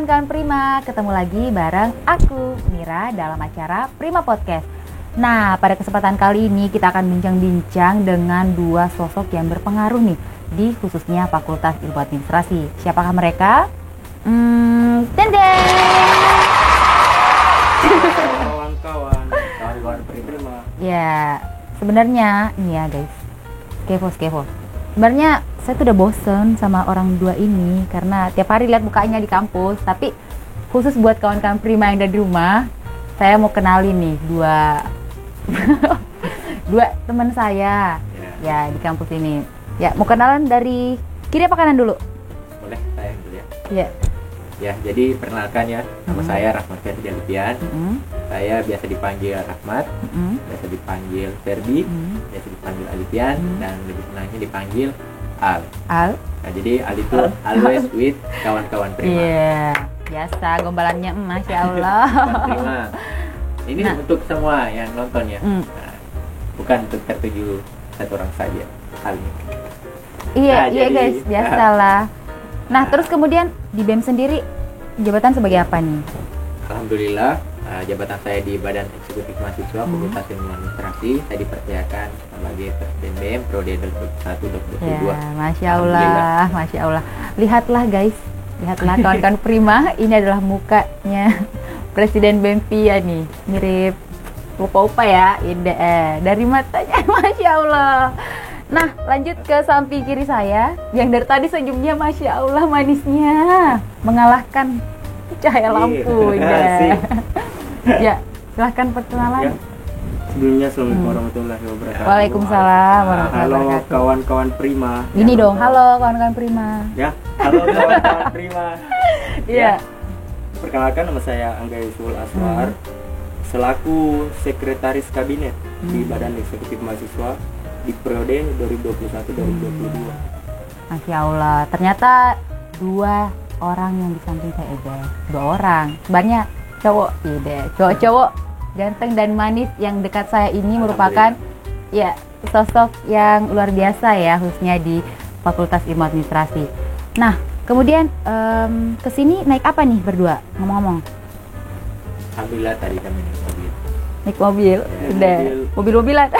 kawan-kawan Prima, ketemu lagi bareng aku, Mira, dalam acara Prima Podcast. Nah, pada kesempatan kali ini kita akan bincang-bincang dengan dua sosok yang berpengaruh nih di khususnya Fakultas Ilmu Administrasi. Siapakah mereka? Dendeng! Kawan-kawan Prima. Ya, sebenarnya ini ya guys, kepo. Sebenarnya saya tuh udah bosen sama orang dua ini karena tiap hari lihat mukanya di kampus. Tapi khusus buat kawan-kawan Prima yang ada di rumah, saya mau kenalin nih dua teman saya ya di kampus ini. Ya, mau kenalan dari kiri apa kanan dulu? Boleh, saya dulu ya. Iya. Ya, jadi perkenalkan ya, nama saya Rahmat Ferdi Alipian. Saya biasa dipanggil Rahmat, biasa dipanggil Ferdi, biasa dipanggil Alipian, dan lebih senangnya dipanggil Al. Nah, jadi Al itu always with kawan-kawan Prima. Iya, biasa gombalannya, Masya Allah. Prima. Ini untuk semua yang nonton ya. Nah, bukan untuk tertuju satu orang saja hal ini. Iya guys, biasalah. Nah, terus kemudian di BEM sendiri jabatan sebagai apa nih? Alhamdulillah, jabatan saya di Badan Eksekutif Mahasiswa Fakultas Ilmu Administrasi, saya dipercayakan sebagai Presiden BEM Periode 2021-2022. Ya, Masya Allah. Lihatlah guys, kawan-kawan Prima, ini adalah mukanya Presiden BEM Pia nih, mirip upa-upa ya, dari matanya, Masya Allah. Nah, lanjut ke samping kiri saya, yang dari tadi senyumnya Masya Allah manisnya, mengalahkan cahaya lampu. Ya, silahkan perkenalan. Ya. Sebelumnya Assalamualaikum warahmatullahi wabarakatuh. Waalaikumsalam warahmatullahi Halo wabarakatuh. kawan-kawan Prima. Gini dong, halo kawan-kawan Prima. Ya, halo kawan-kawan Prima. Iya. Perkenalkan, nama saya Angga Yusul Aswar, selaku Sekretaris Kabinet di Badan Eksekutif Mahasiswa di periode 2021-2022. Masya Allah, ternyata dua orang yang di samping saya, dua orang. Sebenarnya cowok, cowok ganteng dan manis yang dekat saya ini merupakan ya sosok yang luar biasa ya, khususnya di Fakultas Ilmu Administrasi. Nah, kemudian kesini naik apa nih berdua ngomong-ngomong? Alhamdulillah tadi kami naik mobil. Naik mobil, udah mobil-mobilan.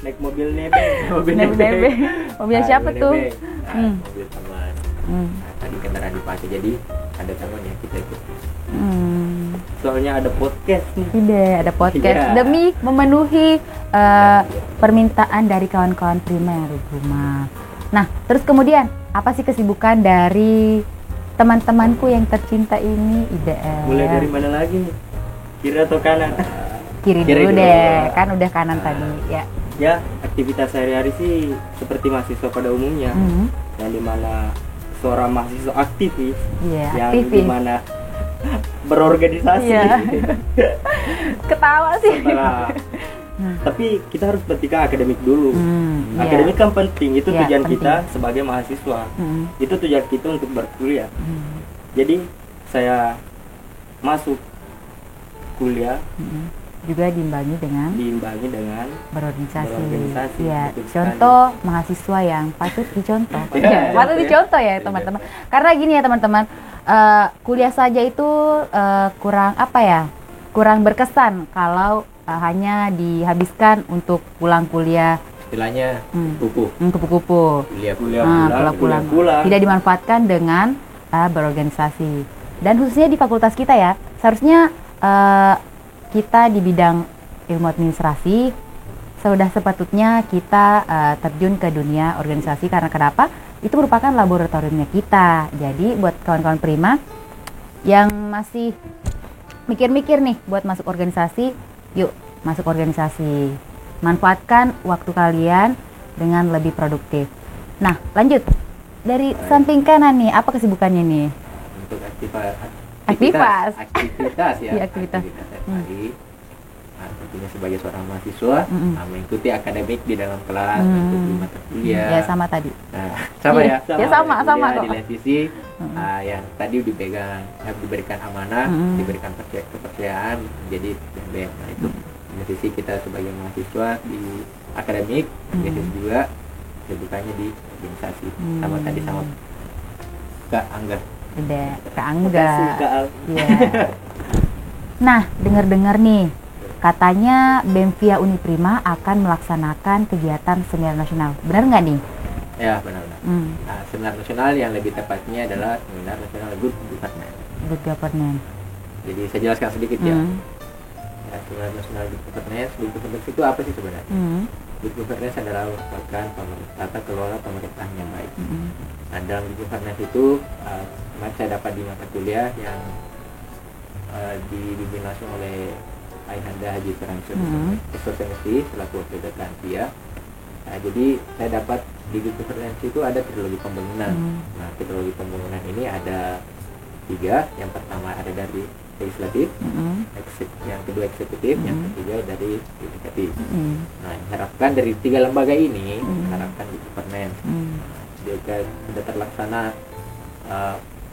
Naik mobil nebeng. Mobil siapa tuh? Mobil teman. Nah, tadi kendaraan dipakai, jadi ada teman yang kita ikut. Soalnya ada podcast nih. Tidak, ada podcast demi memenuhi permintaan dari kawan-kawan Prima yang ada di rumah. Nah, terus kemudian apa sih kesibukan dari teman-temanku yang tercinta ini? Mulai dari mana lagi nih? Kiri atau kanan? Kiri dulu deh, kan udah kanan tadi ya. Ya, aktivitas sehari-hari sih seperti mahasiswa pada umumnya, yang dimana seorang mahasiswa aktivis, yang dimana berorganisasi. Ketawa sih. Tapi kita harus bertiga akademik dulu. Akademik kan penting, itu tujuan penting. kita sebagai mahasiswa. Itu tujuan kita untuk berkuliah. Jadi saya masuk kuliah juga diimbangi dengan berorganisasi. Ya, contoh mahasiswa yang patut dicontoh. Patut dicontoh ya teman-teman. Karena gini ya teman-teman, kuliah saja itu kurang berkesan kalau hanya dihabiskan untuk pulang kuliah. Istilahnya kupu-kupu. Pulang. Tidak dimanfaatkan dengan berorganisasi. Dan khususnya di fakultas kita ya, seharusnya kita di bidang ilmu administrasi sudah sepatutnya kita terjun ke dunia organisasi. Karena kenapa? Itu merupakan laboratoriumnya kita. Jadi buat kawan-kawan Prima yang masih mikir-mikir nih buat masuk organisasi, yuk masuk organisasi. Manfaatkan waktu kalian dengan lebih produktif. Nah, lanjut. Dari samping kanan nih, apa kesibukannya nih? Untuk Aktivitas ya. Aktivitas tadi. Nah, tentunya sebagai seorang mahasiswa, mengikuti akademik di dalam kelas, mengikuti mata kuliah. Ya sama tadi. Nah, sama ya. Ya sama kok. Di lain sisi, yang tadi diberikan amanah, diberikan kepercayaan, jadi BEM. Nah, itu di sisi kita sebagai mahasiswa di akademik, di sisi juga kesibukannya di organisasi. Sama tadi sama Kak Angga. Udah Kak Makasih, Angga. Kak Al. Iya. Nah, dengar-dengar nih, katanya BEM-VIA Uniprima akan melaksanakan kegiatan seminar nasional. Benar nggak nih? Ya, benar-benar. Nah, seminar nasional yang lebih tepatnya adalah seminar nasional Good Governance. Good Governance. Jadi saya jelaskan sedikit ya. Ya, seminar nasional Good Governance. Good Governance itu apa sih sebenarnya? Good Governance adalah merupakan tata kelola pemerintahan yang baik. Nah, dalam Good Governance itu saya dapat di mata kuliah yang dibimbing langsung oleh Ayahanda Haji Saramsyur Semesti selaku wakil dekan VIA. Nah, jadi saya dapat di Good Governance itu ada trilogi pembangunan. Nah, trilogi pembangunan ini ada 3. Yang pertama ada dari legislatif, yang kedua eksekutif, yang ketiga dari yudikatif. Nah, harapkan dari 3 lembaga ini, harapkan Good Governance. Jika sudah terlaksana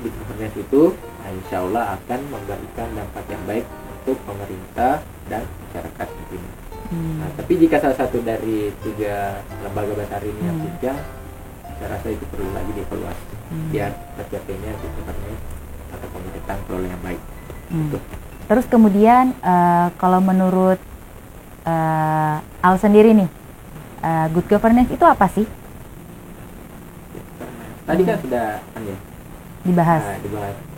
Good Governance itu, nah, insya Allah akan memberikan dampak yang baik untuk pemerintah dan masyarakat di sini. Nah, tapi jika salah satu dari 3 lembaga besar ini yang punya, saya rasa itu perlu lagi dievaluasi biar tercapainya Good Governance atau pemerintahan kelola yang baik. Terus kemudian kalau menurut Al sendiri nih, Good Governance itu apa sih? Tadi kan sudah Dibahas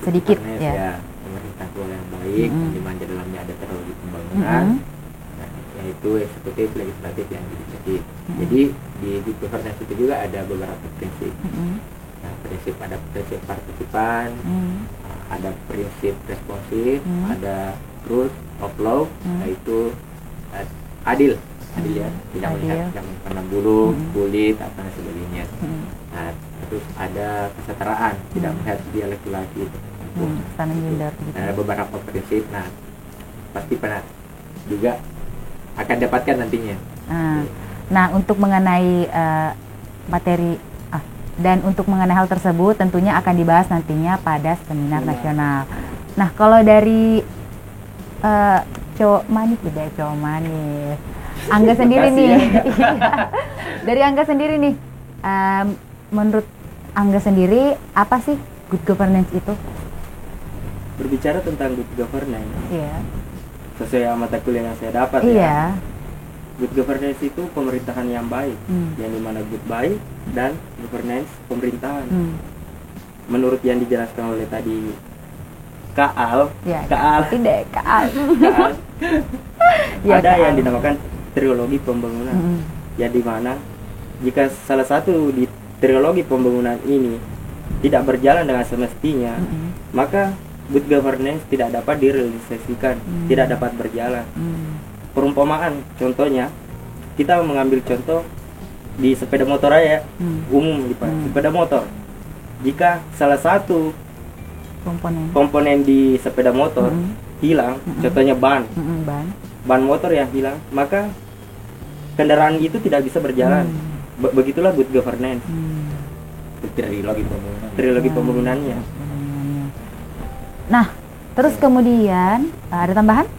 sedikit ya. Pemerintah kelola yang baik, di mana di dalamnya ada teknologi pembangunan, yaitu eksekutif, legislatif, yang yudikatif. Jadi di Good Governance itu juga ada beberapa prinsip. Nah, ada prinsip partisipan, ada prinsip responsif, ada rule of law, yaitu adil ya, tidak melihat yang pandang bulu, kulit, apa dan sebagainya. Nah, terus ada kesetaraan, tidak melihat dia laki-laki. Ada beberapa prinsip. Nah, pasti pernah juga akan dapatkan nantinya. Nah, untuk mengenai materi dan untuk mengenai hal tersebut tentunya akan dibahas nantinya pada seminar nasional. Nah, kalau dari cowok manis, Angga sendiri nih. Dari Angga sendiri nih, menurut Angga sendiri apa sih Good Governance itu? Berbicara tentang Good Governance, sesuai mata kuliah yang saya dapat Good Governance itu pemerintahan yang baik, yang dimana good baik dan governance pemerintahan. Menurut yang dijelaskan oleh tadi Kak Al, ada yang dinamakan trilogi pembangunan, yang dimana jika salah satu di trilogi pembangunan ini tidak berjalan dengan semestinya, maka Good Governance tidak dapat direalisasikan, tidak dapat berjalan. Perumpamaan contohnya, kita mengambil contoh di sepeda motor aja, umum di sepeda motor. Jika salah satu komponen di sepeda motor hilang, contohnya ban motor yang hilang, maka kendaraan itu tidak bisa berjalan. Begitulah Good Governance. Trilogi pembangunannya. Nah, terus kemudian ada tambahan?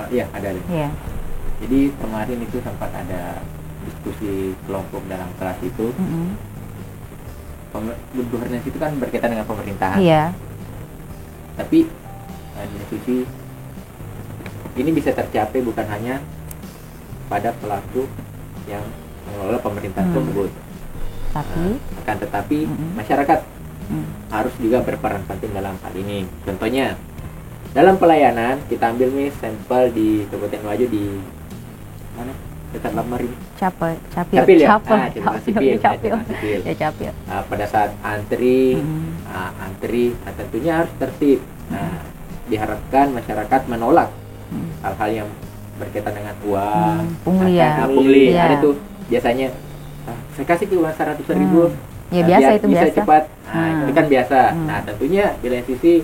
Iya, ada. Iya. Jadi kemarin itu sempat ada diskusi kelompok dalam kelas itu. Good Governance itu kan berkaitan dengan pemerintahan. Iya. Tapi di sisi ini bisa tercapai bukan hanya pada pelaku yang mengelola pemerintahan tersebut, akan tetapi masyarakat harus juga berperan penting dalam hal ini. Contohnya dalam pelayanan, kita ambil nih sampel di Kabupaten Wajo di mana? Dekat Lamarin. Capil ya. Capil. Pada saat antri, tentunya harus tertib. Diharapkan masyarakat menolak hal-hal yang berkaitan dengan uang, pungli. Ada tuh biasanya saya kasih ke uang 100.000. Ya biasa itu bisa biasa. Cepat. Itu kan biasa. Nah, tentunya di lain sisi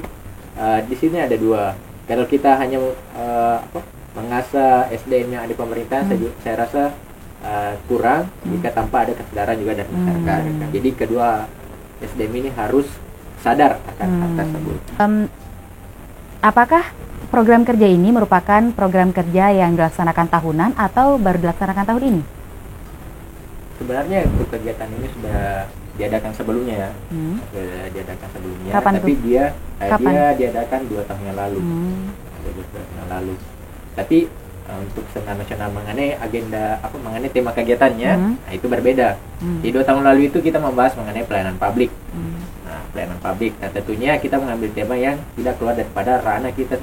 di sini ada 2. Kalau kita hanya mengasah SDM yang ada di pemerintah, saya rasa kurang jika tanpa ada kesadaran juga dari masyarakat. Jadi kedua SDM ini harus sadar akan hal tersebut. Apakah program kerja ini merupakan program kerja yang dilaksanakan tahunan atau baru dilaksanakan tahun ini? Sebenarnya untuk kegiatan ini sudah diadakan sebelumnya ya. Sudah diadakan sebelumnya. Kapan tapi tuh? dia diadakan 2 tahun yang lalu. 2 tahun yang lalu. Tapi untuk seminar nasional mengenai agenda mengenai tema kegiatannya, nah itu berbeda. Di 2 tahun lalu itu kita membahas mengenai pelayanan publik. Nah, pelayanan publik. Nah, tentunya kita mengambil tema yang tidak keluar daripada ranah kita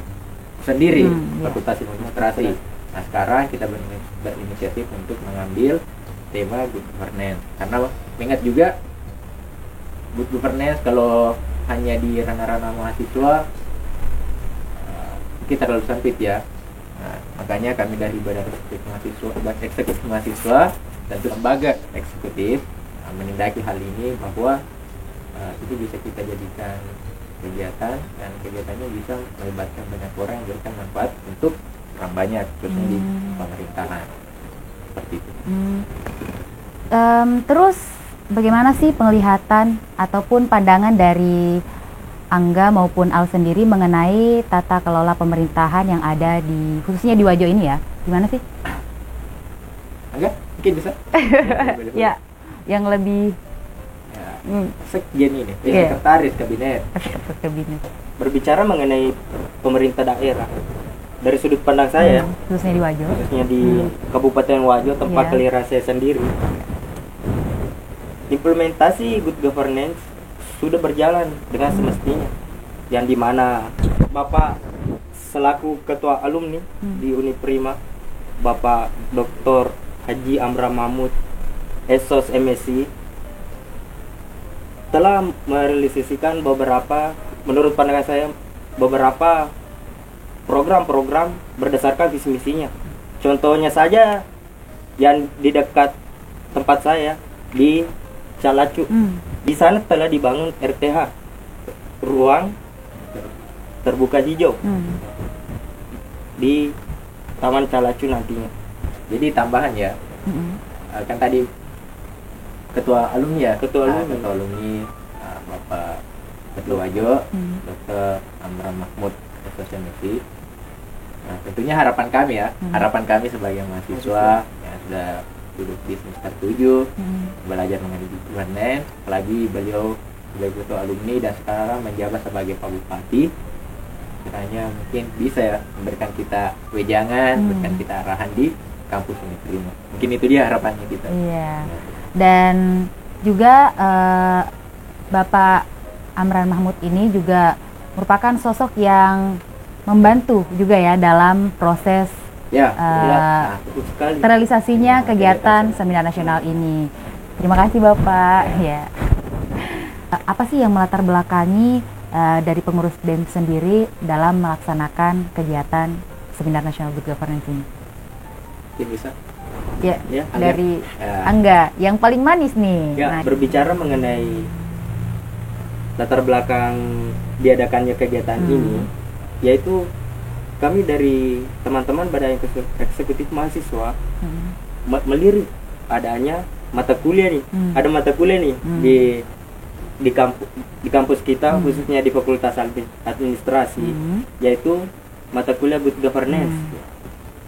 sendiri, Fakultas Ilmu Administrasi. Nah, sekarang kita berinisiatif untuk mengambil tema good governance, karena mengingat juga good governance kalau hanya di ranah-ranah mahasiswa kita terlalu sempit ya. Nah, makanya kami dari Badan Eksekutif Mahasiswa dan lembaga eksekutif menindaki hal ini, bahwa itu bisa kita jadikan kegiatan, dan kegiatannya bisa melibatkan banyak orang yang memberikan manfaat untuk orang banyak, khususnya di pemerintahan, seperti itu. Terus bagaimana sih penglihatan ataupun pandangan dari Angga maupun Al sendiri mengenai tata kelola pemerintahan yang ada di, khususnya di Wajo ini ya? Gimana sih? Angga, mungkin bisa? Ya, yang lebih sekjen ini, sekretaris kabinet. Sekretaris kabinet. Berbicara mengenai pemerintah daerah, dari sudut pandang saya, khususnya di Wajo, khususnya di Kabupaten Wajo, tempat kelahiran saya sendiri, implementasi good governance sudah berjalan dengan semestinya, yang dimana Bapak selaku ketua alumni di Uniprima, Bapak Dr. Haji Amran Mahmud, Esos MSc, telah merealisasikan beberapa, menurut pandangan saya, beberapa program-program berdasarkan visi misinya. Contohnya saja yang di dekat tempat saya di Calacu, di sana telah dibangun RTH, ruang terbuka hijau, di Taman Calacu nantinya. Jadi tambahan ya, kan tadi ketua alumni ya, ketua alumni Bapak Ketua Wajo, Dr. Amran Mahmud, SMSI. Nah, tentunya harapan kami sebagai mahasiswa yang sudah duduk di semester 7, belajar mengenai governance, apalagi beliau sebagai ketua alumni dan sekarang menjabat sebagai Pak Bupati, kiranya mungkin bisa ya memberikan kita wejangan, memberikan kita arahan di kampus Uniprima. Mungkin itu dia harapannya kita. Iya. Dan juga Bapak Amran Mahmud ini juga merupakan sosok yang membantu juga ya dalam proses terrealisasinya kegiatan seminar nasional ini. Terima kasih Bapak. Ya. Apa sih yang melatar belakangi dari pengurus BEM sendiri dalam melaksanakan kegiatan seminar nasional good governance ini? Mungkin bisa. Ya, dari Angga yang paling manis nih. Ya, berbicara mengenai latar belakang diadakannya kegiatan ini, yaitu kami dari teman-teman Badan Eksekutif Mahasiswa melirik adanya mata kuliah nih, ada mata kuliah nih di kampus kita, khususnya di Fakultas Administrasi, yaitu mata kuliah Good Governance.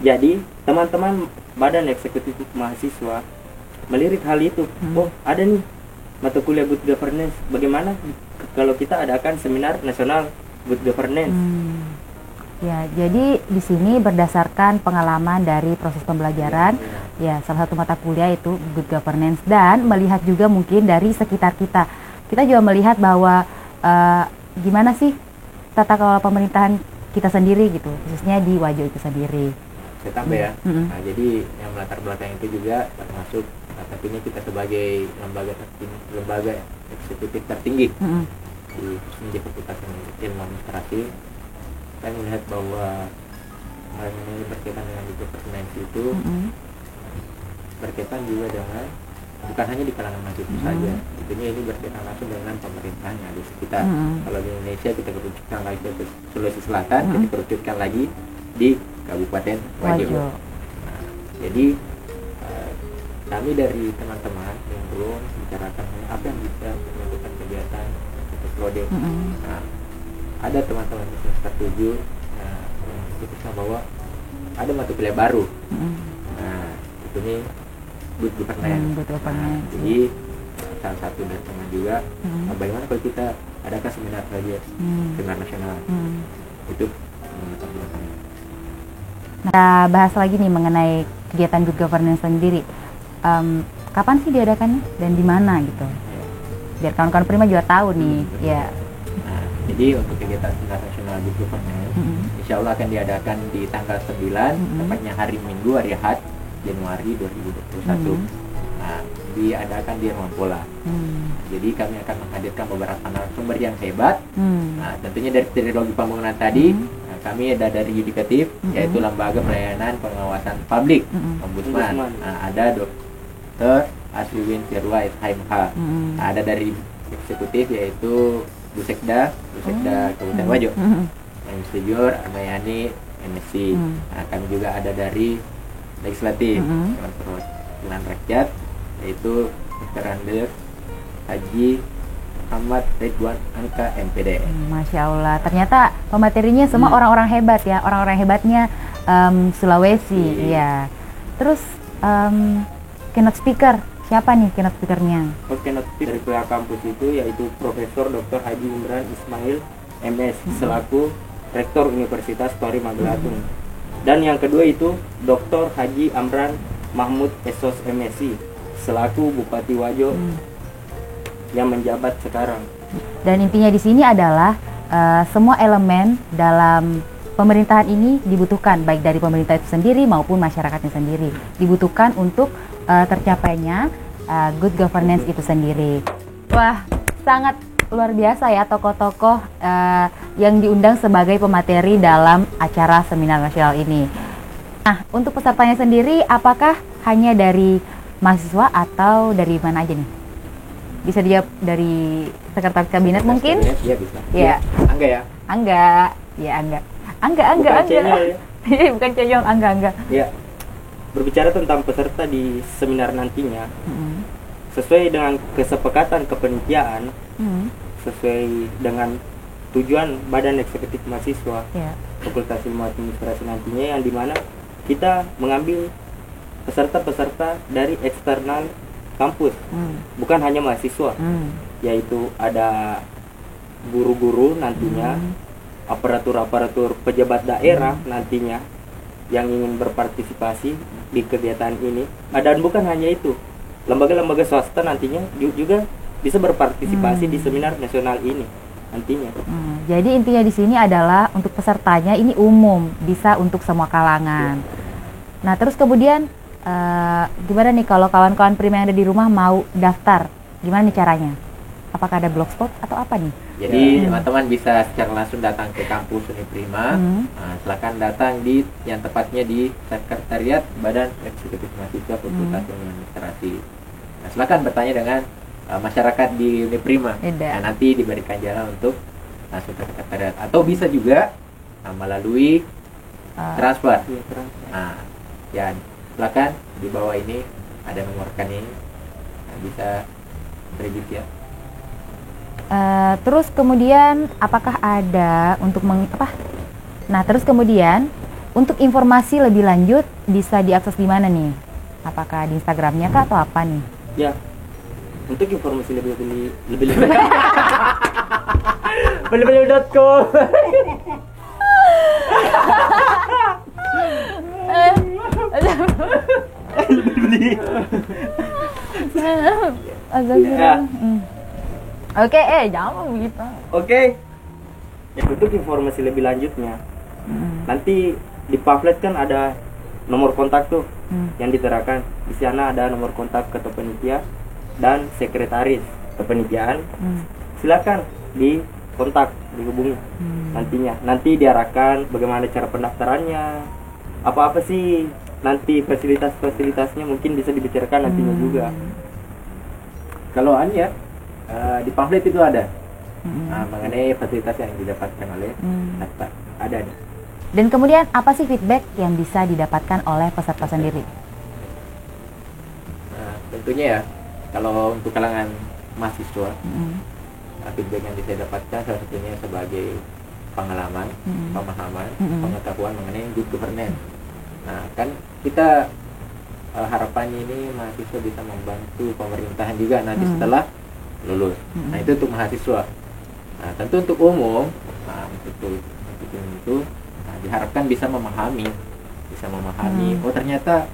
Jadi teman-teman Badan Eksekutif Mahasiswa melirik hal itu. Oh, ada nih mata kuliah Good Governance. Bagaimana kalau kita adakan seminar nasional Good Governance? Ya, jadi di sini berdasarkan pengalaman dari proses pembelajaran, ya salah satu mata kuliah itu Good Governance, dan melihat juga mungkin dari sekitar kita. Kita juga melihat bahwa gimana sih tata kelola pemerintahan kita sendiri gitu, khususnya di Wajo itu sendiri. Saya tambah ya. Nah, jadi yang melatar belakang itu juga termasuk tentunya kita sebagai lembaga eksekutif tertinggi di Fakultas Ilmu Administrasi, saya melihat bahwa hal ini berkaitan dengan governance itu berkaitan juga dengan bukan hanya di kalangan mahasiswa saja, tentunya ini berkaitan langsung dengan pemerintahan yang ada di sekitar. Kalau di Indonesia kita kerucutkan lagi ke Sulawesi Selatan, kita kerucutkan lagi di Kabupaten Wajo. Nah, jadi kami dari teman-teman yang belum bicarakan apa yang bisa melakukan kegiatan untuk prode. Nah, ada teman-teman di semester 7 yang memutuskan bahwa ada mata kuliah baru. Nah, itu nih Good Governance. Nah, jadi salah satu dari teman juga, bagaimana kalau kita adakan seminar saja, seminar nasional. Itu Kita bahas lagi nih mengenai kegiatan good governance sendiri. Kapan sih diadakannya dan di mana gitu? Biar kawan-kawan Prima juga tahu nih. Ya. Nah, jadi untuk kegiatan seminar nasional good governance, insya Allah akan diadakan di tanggal 9, tepatnya hari Minggu, hari Ahad, Januari 2021. Nah, diadakan di Ruang Pola. Jadi kami akan menghadirkan beberapa narasumber yang hebat. Nah, tentunya dari teknologi pembangunan tadi, kami ada dari yudikatif, yaitu Lembaga Pelayanan Pengawasan Publik, Ombudsman. Nah, ada Dr. Asriwin Firwa SHMH. Nah, ada dari eksekutif, yaitu Busekda Kabupaten Wajo. Yang senior Armayani MSc. Nah, kami juga ada dari legislatif, Dewan Perwakilan Rakyat, yaitu Dr. Andes Haji Ahmad Ridwan Angka MPD. Masya Allah, ternyata pematerinya semua orang-orang hebat ya, orang-orang hebatnya Sulawesi. Ya. Terus keynote speaker, siapa nih keynote speakernya? Keynote speaker dari pihak kampus itu yaitu Profesor Dr. Haji Imran Ismail MS selaku Rektor Universitas Pari Magelatung. Dan yang kedua itu Dr. Haji Amran Mahmud Esos MSc selaku Bupati Wajo yang menjabat sekarang. Dan intinya di sini adalah semua elemen dalam pemerintahan ini dibutuhkan, baik dari pemerintah itu sendiri maupun masyarakatnya sendiri, dibutuhkan untuk tercapainya good governance itu sendiri. Wah, sangat luar biasa ya tokoh-tokoh yang diundang sebagai pemateri dalam acara seminar nasional ini. Nah, untuk pesertanya sendiri, apakah hanya dari mahasiswa atau dari mana aja nih? Bisa dijawab dari sekretaris kabinet mungkin? Iya, bisa. Iya. Angga ya? Angga. Ya, Angga. Angga. Cenyol, ya? Bukan Cenyol, Angga. Ya. Berbicara tentang peserta di seminar nantinya, sesuai dengan kesepakatan kepanitiaan, sesuai dengan tujuan Badan Eksekutif Mahasiswa Fakultas Ilmu Administrasi nantinya, yang dimana kita mengambil peserta-peserta dari eksternal kampus, bukan hanya mahasiswa, yaitu ada guru-guru nantinya, aparatur-aparatur pejabat daerah nantinya yang ingin berpartisipasi di kegiatan ini. Dan bukan hanya itu, lembaga-lembaga swasta nantinya juga bisa berpartisipasi di seminar nasional ini nantinya. Jadi intinya di sini adalah untuk pesertanya ini umum, bisa untuk semua kalangan. Nah, terus kemudian gimana nih kalau kawan-kawan Prima yang ada di rumah mau daftar? Gimana nih caranya? Apakah ada blogspot atau apa nih? Jadi teman-teman bisa secara langsung datang ke kampus Uniprima. Silakan datang di yang tepatnya di Sekretariat Badan Eksekutif Mahasiswa Fakultas Ilmu Administrasi. Nah, silakan bertanya dengan masyarakat di Uniprima. Nah, nanti diberikan jalan untuk langsung ke sekretariat, atau bisa juga melalui transfer. Nah, ya silakan di bawah ini ada nomor rekening, bisa kredit ya. Terus kemudian apakah ada untuk Nah, terus kemudian untuk informasi lebih lanjut bisa diakses di mana nih? Apakah di Instagramnya kah atau apa nih? Ya, untuk informasi lebih Belebeleb.com. Oke, jangan begitu. Oke. Ya, untuk informasi lebih lanjutnya, nanti di pamflet kan ada nomor kontak tuh yang diterakan. Di sana ada nomor kontak ketua panitia dan sekretaris kepanitiaan. Silakan di kontak, dihubungi nantinya. Nanti diarahkan bagaimana cara pendaftarannya, apa-apa sih nanti fasilitas-fasilitasnya mungkin bisa dibicarakan nantinya juga. Kalau Anya di pamflet itu ada mengenai fasilitas yang didapatkan oleh daftar, ada nih. Dan kemudian apa sih feedback yang bisa didapatkan oleh peserta sendiri? Nah, tentunya ya kalau untuk kalangan mahasiswa, feedback yang bisa didapatkan salah satunya sebagai pengalaman, pemahaman, pengetahuan mengenai good governance. Nah, kan kita harapannya ini mahasiswa bisa membantu pemerintahan juga nanti setelah lulus. Nah itu untuk mahasiswa. Nah tentu untuk umum, untuk itu diharapkan bisa memahami, oh ternyata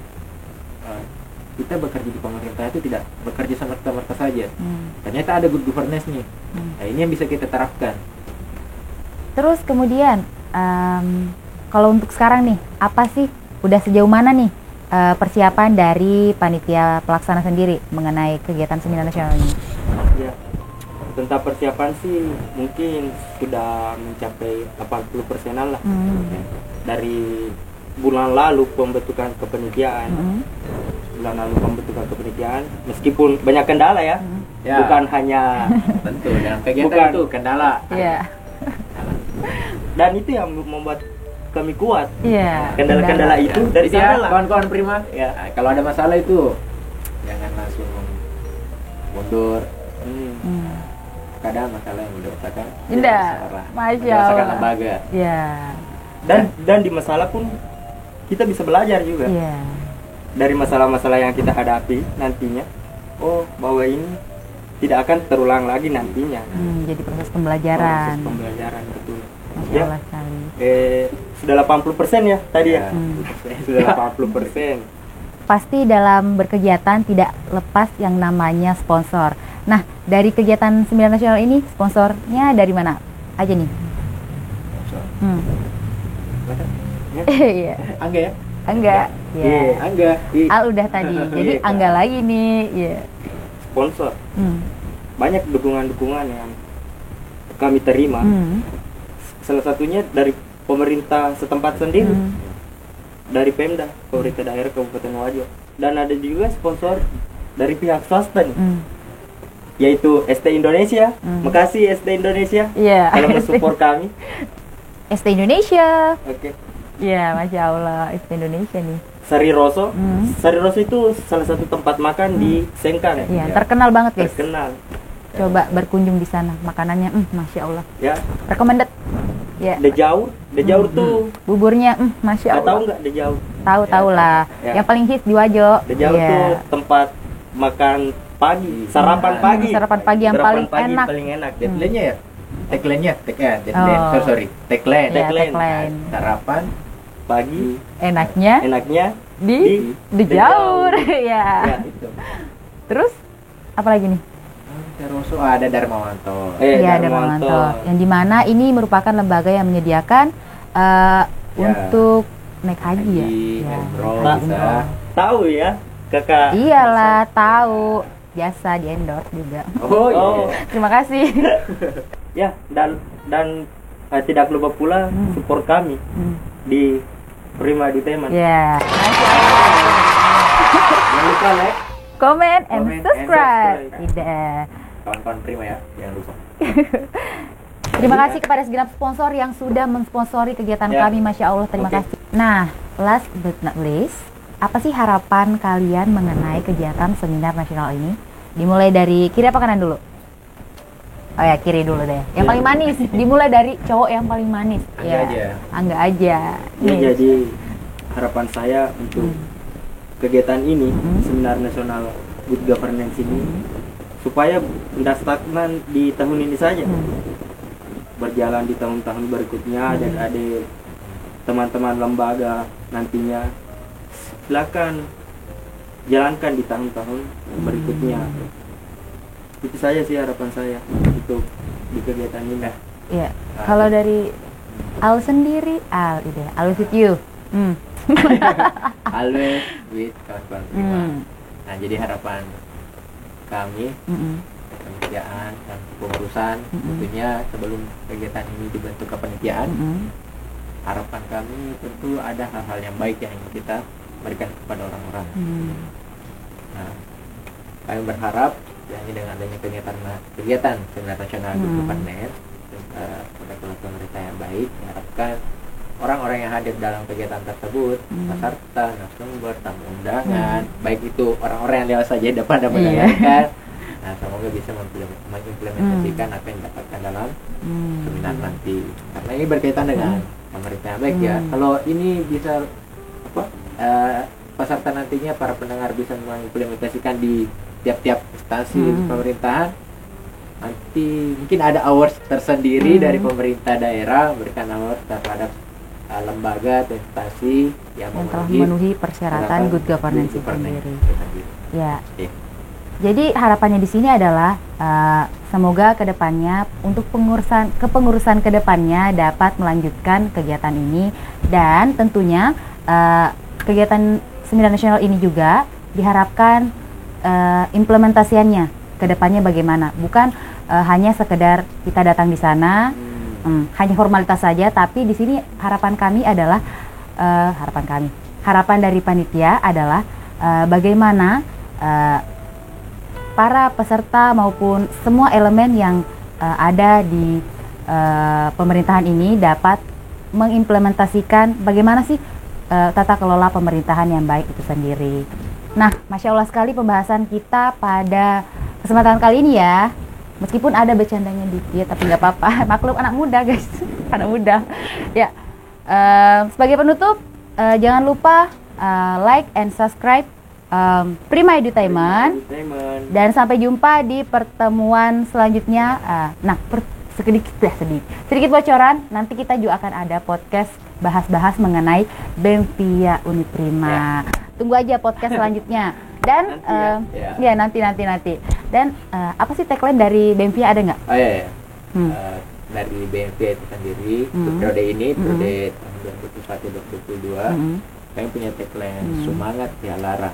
kita bekerja di pemerintah itu tidak bekerja semerta-merta saja. Ternyata ada good governance nih. Nah ini yang bisa kita terapkan. Terus kemudian kalau untuk sekarang nih, apa sih, udah sejauh mana nih persiapan dari panitia pelaksana sendiri mengenai kegiatan seminar nasional ini? Ya, tentang persiapan sih mungkin sudah mencapai 80%-an lah. Dari bulan lalu pembentukan kepanitiaan. Meskipun banyak kendala ya. Bukan hanya tentu dalam kegiatan itu kendala. Iya. Dan itu yang membuat kami kuat. Iya. Kendala-kendala itu dari sana lah. Kawan-kawan prima. Ya. Nah, kalau ada masalah itu jangan langsung mundur. Kadang masalah yang dirasakan. Tidak. Masya Allah. Lembaga. Iya. Dan di masalah pun kita bisa belajar juga. Iya. Dari masalah-masalah yang kita hadapi nantinya. Oh, bahwa ini tidak akan terulang lagi nantinya. Jadi proses pembelajaran. Proses pembelajaran, betul. Masya Allah sekali. Sudah 80% ya tadi ya. Sudah 80%. Pasti dalam berkegiatan tidak lepas yang namanya sponsor. Nah, dari kegiatan seminar nasional ini sponsornya dari mana aja nih? Iya. Angga ya? Angga. Iya. Angga. Al udah tadi. Jadi Angga lagi nih. Iya. Sponsor. Banyak dukungan-dukungan yang kami terima. Salah satunya dari pemerintah setempat sendiri. Dari Pemda, pemerintah daerah Kabupaten Wajo. Dan ada juga sponsor dari pihak swasta nih. Yaitu ST Indonesia. Makasih ST Indonesia. Iya. Kalau mensupport kami. ST Indonesia. Oke. Iya, Masya Allah, ST Indonesia nih. Sari Roso. Sari Roso itu salah satu tempat makan di Sengkang. Iya, terkenal banget guys. Terkenal. Coba berkunjung di sana, makanannya, Masya Allah. Ya. Recommended. Ya. De Jaur tuh. Buburnya, Masya Allah. Tahu nggak De Jaur? Tahu lah. Ya. Yang paling hits di Wajo. De Jaur tuh tempat makan pagi, sarapan pagi. Sarapan pagi yang paling enak. Paling enak. Deadline-nya ya? Tagline-nya, Tagline. Sarapan pagi. Enaknya di Jaur. Ya. Itu. Terus apa lagi nih? Terus ada Darmawanto. Iya, Darmawanto. Yang dimana ini merupakan lembaga yang menyediakan untuk naik haji ya. Tahu ya, Kakak? Iyalah, tahu. Biasa di endorse juga. Oh iya. Terima kasih. Ya, dan tidak lupa pula support kami di Prima Entertainment. Ya. Jangan lupa like, comment and subscribe. Tidak. Kawan-kawan Prima ya, jangan lupa. Terima kasih kepada segenap sponsor yang sudah mensponsori kegiatan kami. Masya Allah, terima kasih. Nah, last but not least, apa sih harapan kalian mengenai kegiatan seminar nasional ini? Dimulai dari kiri apa kanan dulu? Oh ya, kiri dulu deh. Yang paling manis. Dimulai dari cowok yang paling manis. Angga aja. Angga aja. Ya, jadi harapan saya untuk kegiatan ini, seminar nasional Good Governance ini, supaya tidak stagnan di tahun ini saja. Berjalan di tahun-tahun berikutnya, adik-adik, teman-teman lembaga nantinya silakan jalankan di tahun-tahun berikutnya. Itu saja sih harapan saya untuk di kegiatan ini. Iya. Kalau dari Al sendiri, always with you. Always with kawan-kawan Prima. Nah, jadi harapan kami kepanitiaan dan pengurusan tentunya sebelum kegiatan ini dibentuk kepanitiaan, harapan kami tentu ada hal-hal yang baik yang ingin kita berikan kepada orang-orang. Nah, kami berharap dengan adanya kegiatan seminar nasional Good Governance pada kelas pemerintah yang baik, diharapkan orang-orang yang hadir dalam kegiatan tersebut, peserta, narasumber, tamu undangan, baik itu orang-orang yang lewat saja dapat mendengarkan. Nah, semoga bisa mengimplementasikan apa yang didapatkan dalam seminar nanti. Karena ini berkaitan dengan pemerintah yang baik ya. Kalau ini bisa peserta nantinya para pendengar bisa mengimplementasikan di tiap-tiap instansi pemerintahan, nanti mungkin ada awards tersendiri dari pemerintah daerah, memberikan awards terhadap lembaga atau instansi yang telah memenuhi persyaratan good governance itu sendiri. Ya. Jadi harapannya di sini adalah semoga kedepannya untuk kepengurusan kedepannya dapat melanjutkan kegiatan ini, dan tentunya kegiatan seminar nasional ini juga diharapkan implementasiannya kedepannya bagaimana, bukan hanya sekedar kita datang di sana hanya formalitas saja, tapi di sini harapan dari panitia adalah bagaimana para peserta maupun semua elemen yang ada di pemerintahan ini dapat mengimplementasikan bagaimana sih tata kelola pemerintahan yang baik itu sendiri. Nah, Masya Allah sekali pembahasan kita pada kesempatan kali ini ya. Meskipun ada bercandanya dikit, tapi nggak apa-apa. Maklum anak muda guys, anak muda. Ya, sebagai penutup, jangan lupa like and subscribe Prima Edutainment. Dan sampai jumpa di pertemuan selanjutnya. Sedikit bocoran, nanti kita juga akan ada podcast bahas-bahas mengenai BEMPIA Uniprima. Tunggu aja podcast selanjutnya. Dan nanti. Dan apa sih tagline dari BEMPIA, ada nggak? Oh iya. Dari BEMPIA itu sendiri, periode ini, periode tahun 2021-2022, kami punya tagline semangat ya Lara.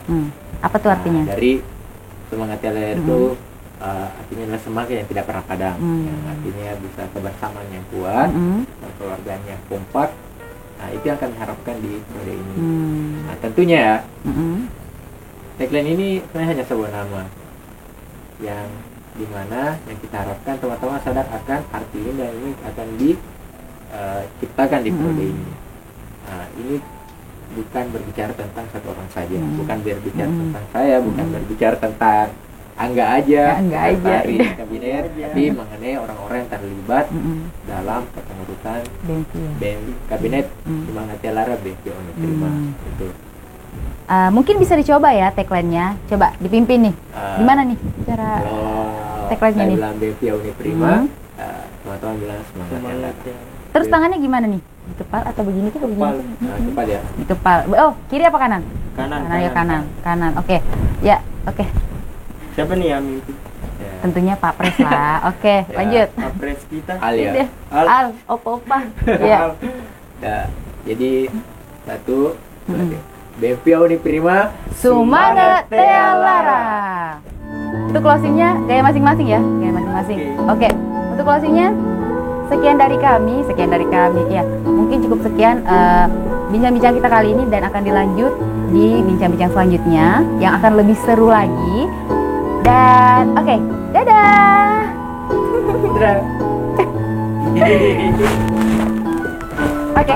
Apa tuh artinya? Dari semangat ya Lara itu artinya adalah semangat yang tidak pernah padam, yang artinya bisa kebersamaan yang kuat, dan keluarganya kompak. Nah, itu yang kami harapkan di periode ini. Nah, tentunya tagline ini sebenarnya hanya sebuah nama yang dimana yang kita harapkan teman-teman sadar akan arti ini, dan ini akan diciptakan di periode ini. Nah, ini bukan berbicara tentang satu orang saja, bukan berbicara tentang saya, bukan berbicara tentang Angga aja dari kabinet, tapi mengenai orang-orang yang terlibat dalam kepengurusan kabinet semangat ya Lara BEMPIA Uniprima. Itu. Mungkin bisa dicoba ya tagline-nya. Coba dipimpin nih. Gimana nih cara tagline-nya nih? Bilang BEMPIA Uniprima, teman-teman bilang semangat ya. Terus tangannya gimana nih? Di kepal atau begini tuh begini? Kepal ya. Di kepal. Oh, kiri apa kanan? Kanan. Oke. Ya, oke. Siapa nih yang mimpi? Tentunya Pak Pres lah. Oke, lanjut. Pak Pres kita. Al, opa. Ya. Jadi satu, BEMPIA Uniprima, semangat ya Lara. Untuk closingnya gaya masing-masing ya, gaya masing-masing. Oke. Untuk closingnya sekian dari kami. Ya, mungkin cukup sekian bincang-bincang kita kali ini, dan akan dilanjut di bincang-bincang selanjutnya yang akan lebih seru lagi. Dan oke, dadah. Oke.